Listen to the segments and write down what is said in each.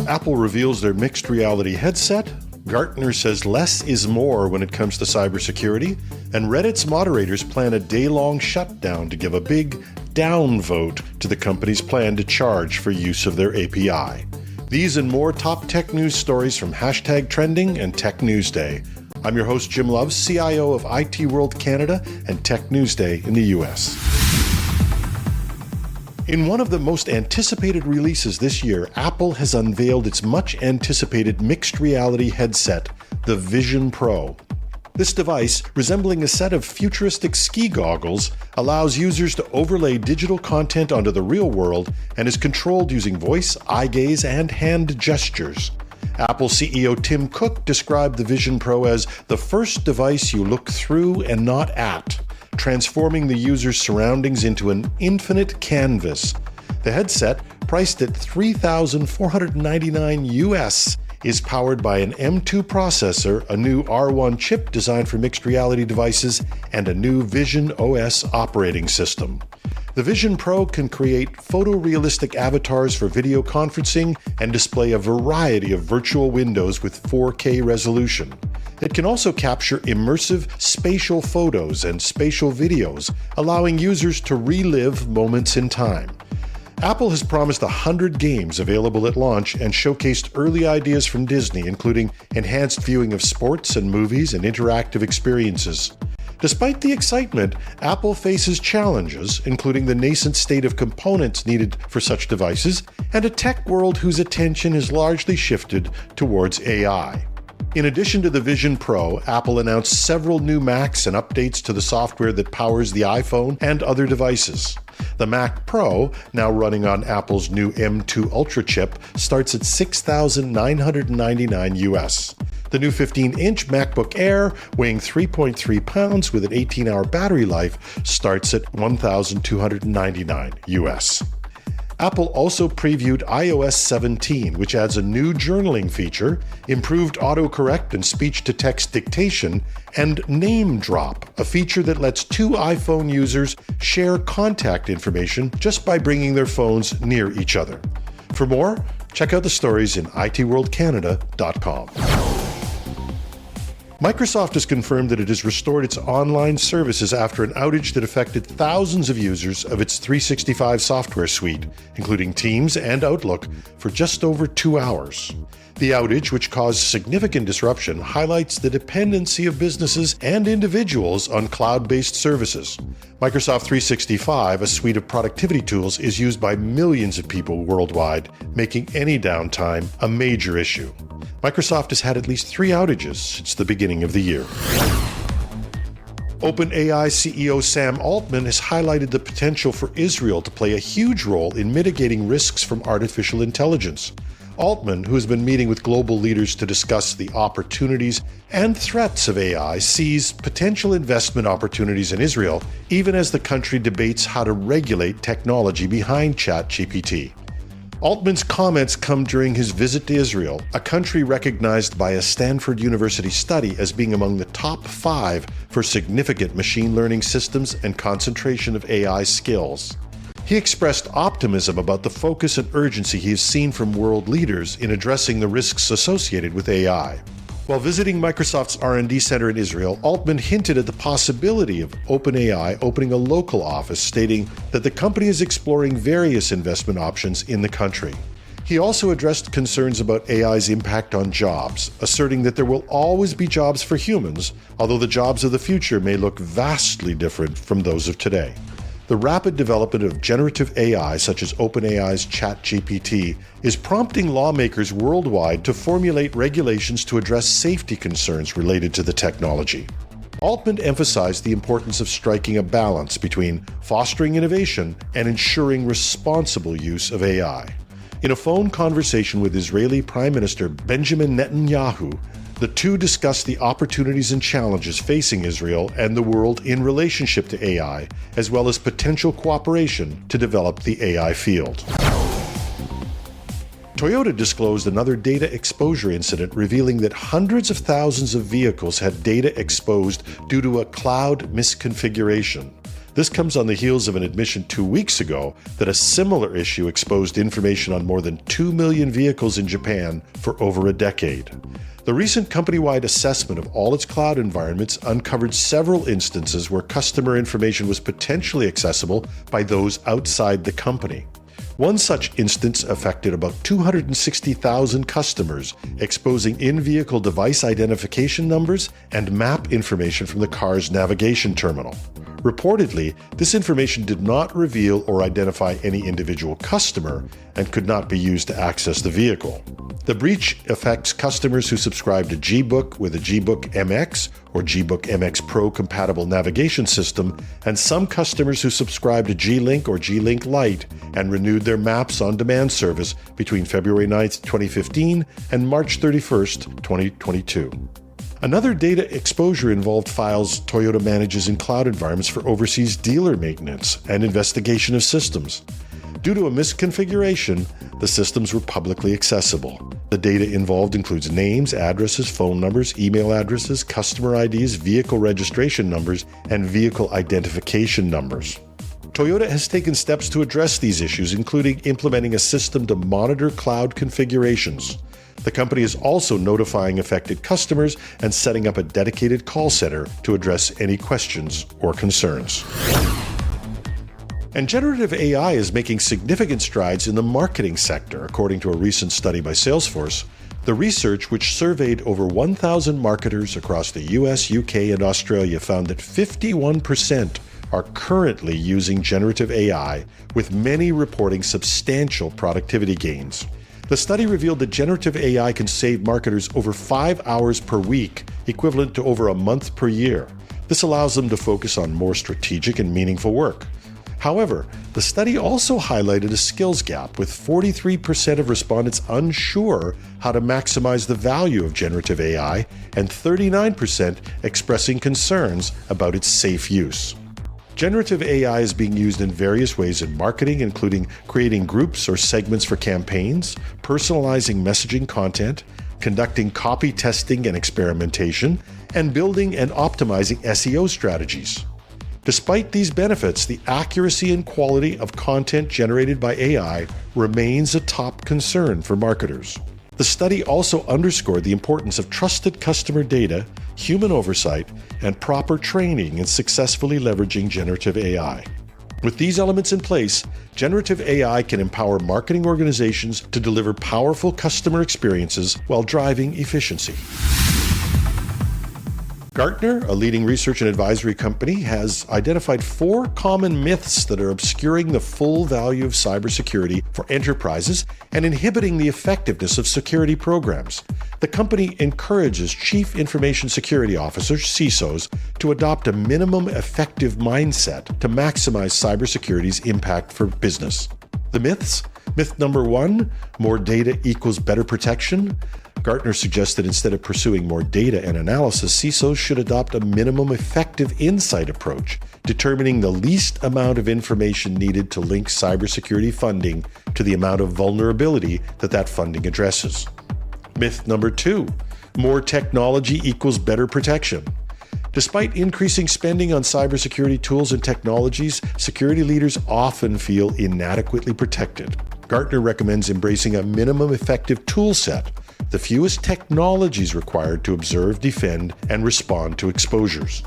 Apple reveals their mixed reality headset, Gartner says less is more when it comes to cybersecurity, and Reddit's moderators plan a day-long shutdown to give a big downvote to the company's plan to charge for use of their API. These and more top tech news stories from #Trending and Tech News Day. I'm your host, Jim Love, CIO of IT World Canada and Tech News Day in the US. In one of the most anticipated releases this year, Apple has unveiled its much-anticipated mixed reality headset, the Vision Pro. This device, resembling a set of futuristic ski goggles, allows users to overlay digital content onto the real world and is controlled using voice, eye gaze, and hand gestures. Apple CEO Tim Cook described the Vision Pro as the first device you look through and not at, transforming the user's surroundings into an infinite canvas. The headset, priced at $3,499 US, is powered by an M2 processor, a new R1 chip designed for mixed reality devices, and a new Vision OS operating system. The Vision Pro can create photorealistic avatars for video conferencing and display a variety of virtual windows with 4K resolution. It can also capture immersive spatial photos and spatial videos, allowing users to relive moments in time. Apple has promised 100 games available at launch and showcased early ideas from Disney, including enhanced viewing of sports and movies and interactive experiences. Despite the excitement, Apple faces challenges, including the nascent state of components needed for such devices and a tech world whose attention has largely shifted towards AI. In addition to the Vision Pro, Apple announced several new Macs and updates to the software that powers the iPhone and other devices. The Mac Pro, now running on Apple's new M2 Ultra chip, starts at $6,999 US. The new 15-inch MacBook Air, weighing 3.3 pounds with an 18-hour battery life, starts at $1,299 US. Apple also previewed iOS 17, which adds a new journaling feature, improved autocorrect and speech-to-text dictation, and Name Drop, a feature that lets two iPhone users share contact information just by bringing their phones near each other. For more, check out the stories in itworldcanada.com. Microsoft has confirmed that it has restored its online services after an outage that affected thousands of users of its 365 software suite, including Teams and Outlook, for just over 2 hours. The outage, which caused significant disruption, highlights the dependency of businesses and individuals on cloud-based services. Microsoft 365, a suite of productivity tools, is used by millions of people worldwide, making any downtime a major issue. Microsoft has had at least 3 outages since the beginning of the year. OpenAI CEO Sam Altman has highlighted the potential for Israel to play a huge role in mitigating risks from artificial intelligence. Altman, who has been meeting with global leaders to discuss the opportunities and threats of AI, sees potential investment opportunities in Israel, even as the country debates how to regulate technology behind ChatGPT. Altman's comments come during his visit to Israel, a country recognized by a Stanford University study as being among the top 5 for significant machine learning systems and concentration of AI skills. He expressed optimism about the focus and urgency he has seen from world leaders in addressing the risks associated with AI. While visiting Microsoft's R&D center in Israel, Altman hinted at the possibility of OpenAI opening a local office, stating that the company is exploring various investment options in the country. He also addressed concerns about AI's impact on jobs, asserting that there will always be jobs for humans, although the jobs of the future may look vastly different from those of today. The rapid development of generative AI, such as OpenAI's ChatGPT, is prompting lawmakers worldwide to formulate regulations to address safety concerns related to the technology. Altman emphasized the importance of striking a balance between fostering innovation and ensuring responsible use of AI. In a phone conversation with Israeli Prime Minister Benjamin Netanyahu, the two discussed the opportunities and challenges facing Israel and the world in relationship to AI, as well as potential cooperation to develop the AI field. Toyota disclosed another data exposure incident, revealing that hundreds of thousands of vehicles had data exposed due to a cloud misconfiguration. This comes on the heels of an admission 2 weeks ago that a similar issue exposed information on more than 2 million vehicles in Japan for over a decade. The recent company-wide assessment of all its cloud environments uncovered several instances where customer information was potentially accessible by those outside the company. One such instance affected about 260,000 customers, exposing in-vehicle device identification numbers and map information from the car's navigation terminal. Reportedly, this information did not reveal or identify any individual customer and could not be used to access the vehicle. The breach affects customers who subscribe to G-Book with a G-Book MX or G-Book MX Pro compatible navigation system, and some customers who subscribe to G-Link or G-Link Lite and renewed their Maps on Demand service between February 9, 2015 and March 31, 2022. Another data exposure involved files Toyota manages in cloud environments for overseas dealer maintenance and investigation of systems. Due to a misconfiguration, the systems were publicly accessible. The data involved includes names, addresses, phone numbers, email addresses, customer IDs, vehicle registration numbers, and vehicle identification numbers. Toyota has taken steps to address these issues, including implementing a system to monitor cloud configurations. The company is also notifying affected customers and setting up a dedicated call center to address any questions or concerns. And generative AI is making significant strides in the marketing sector, according to a recent study by Salesforce. The research, which surveyed over 1,000 marketers across the US, UK, and Australia, found that 51% are currently using generative AI, with many reporting substantial productivity gains. The study revealed that generative AI can save marketers over 5 hours per week, equivalent to over a month per year. This allows them to focus on more strategic and meaningful work. However, the study also highlighted a skills gap, with 43% of respondents unsure how to maximize the value of generative AI and 39% expressing concerns about its safe use. Generative AI is being used in various ways in marketing, including creating groups or segments for campaigns, personalizing messaging content, conducting copy testing and experimentation, and building and optimizing SEO strategies. Despite these benefits, the accuracy and quality of content generated by AI remains a top concern for marketers. The study also underscored the importance of trusted customer data, human oversight, and proper training in successfully leveraging generative AI. With these elements in place, generative AI can empower marketing organizations to deliver powerful customer experiences while driving efficiency. Gartner, a leading research and advisory company, has identified 4 common myths that are obscuring the full value of cybersecurity for enterprises and inhibiting the effectiveness of security programs. The company encourages Chief Information Security Officers, CISOs, to adopt a minimum effective mindset to maximize cybersecurity's impact for business. The myths? Myth number 1, more data equals better protection. Gartner suggests that instead of pursuing more data and analysis, CISOs should adopt a minimum effective insight approach, determining the least amount of information needed to link cybersecurity funding to the amount of vulnerability that funding addresses. Myth number 2, more technology equals better protection. Despite increasing spending on cybersecurity tools and technologies, security leaders often feel inadequately protected. Gartner recommends embracing a minimum effective tool set, the fewest technologies required to observe, defend, and respond to exposures.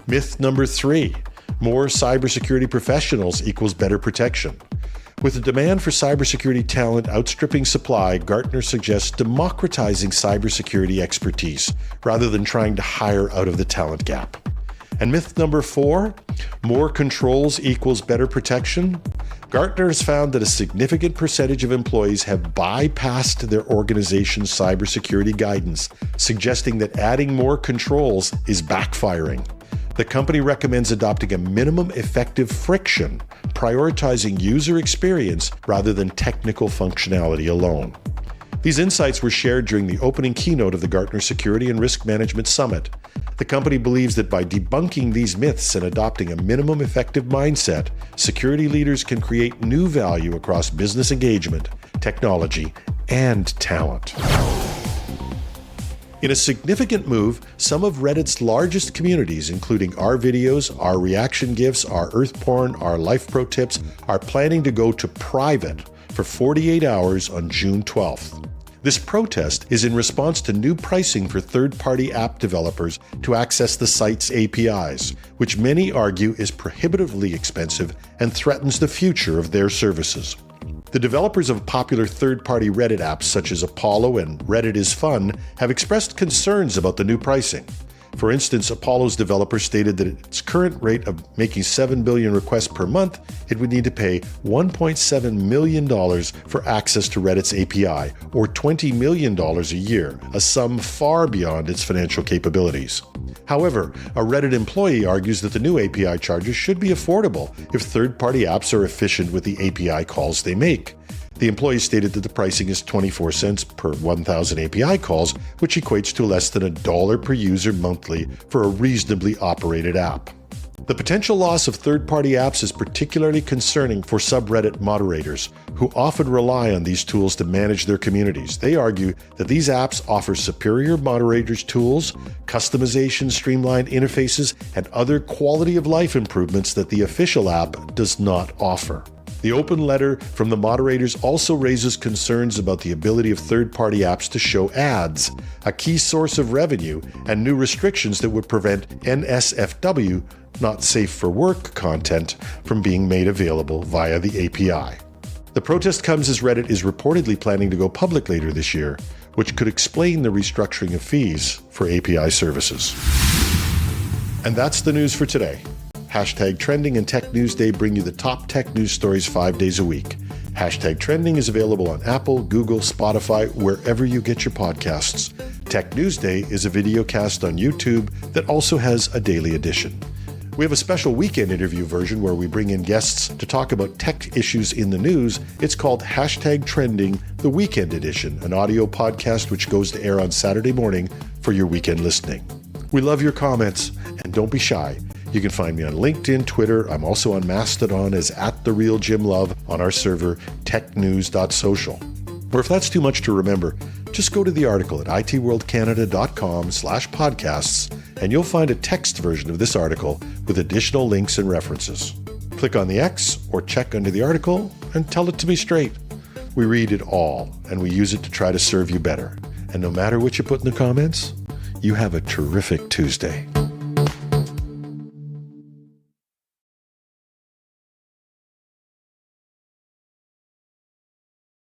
Myth number 3, more cybersecurity professionals equals better protection. With the demand for cybersecurity talent outstripping supply, Gartner suggests democratizing cybersecurity expertise rather than trying to hire out of the talent gap. And myth number 4, more controls equals better protection. Gartner has found that a significant percentage of employees have bypassed their organization's cybersecurity guidance, suggesting that adding more controls is backfiring. The company recommends adopting a minimum effective friction, prioritizing user experience rather than technical functionality alone. These insights were shared during the opening keynote of the Gartner Security and Risk Management Summit. The company believes that by debunking these myths and adopting a minimum effective mindset, security leaders can create new value across business engagement, technology, and talent. In a significant move, some of Reddit's largest communities, including our videos, our reaction gifs, our earth porn, our life pro tips, are planning to go to private for 48 hours on June 12th. This protest is in response to new pricing for third-party app developers to access the site's APIs, which many argue is prohibitively expensive and threatens the future of their services. The developers of popular third-party Reddit apps such as Apollo and Reddit is Fun have expressed concerns about the new pricing. For instance, Apollo's developer stated that at its current rate of making 7 billion requests per month, it would need to pay $1.7 million for access to Reddit's API, or $20 million a year, a sum far beyond its financial capabilities. However, a Reddit employee argues that the new API charges should be affordable if third-party apps are efficient with the API calls they make. The employee stated that the pricing is 24 cents per 1,000 API calls, which equates to less than $1 per user monthly for a reasonably operated app. The potential loss of third-party apps is particularly concerning for subreddit moderators, who often rely on these tools to manage their communities. They argue that these apps offer superior moderators tools, customization, streamlined interfaces, and other quality-of-life improvements that the official app does not offer. The open letter from the moderators also raises concerns about the ability of third-party apps to show ads, a key source of revenue, and new restrictions that would prevent NSFW, not safe for work content, from being made available via the API. The protest comes as Reddit is reportedly planning to go public later this year, which could explain the restructuring of fees for API services. And that's the news for today. Hashtag Trending and Tech News Day bring you the top tech news stories 5 days a week. Hashtag Trending is available on Apple, Google, Spotify, wherever you get your podcasts. Tech News Day is a video cast on YouTube that also has a daily edition. We have a special weekend interview version where we bring in guests to talk about tech issues in the news. It's called Hashtag Trending, the Weekend Edition, an audio podcast which goes to air on Saturday morning for your weekend listening. We love your comments, and don't be shy. You can find me on LinkedIn, Twitter. I'm also on Mastodon as @TheRealJimLove on our server, technews.social. Or if that's too much to remember, just go to the article at itworldcanada.com/podcasts, and you'll find a text version of this article with additional links and references. Click on the X or check under the article and tell it to me straight. We read it all, and we use it to try to serve you better. And no matter what you put in the comments, you have a terrific Tuesday.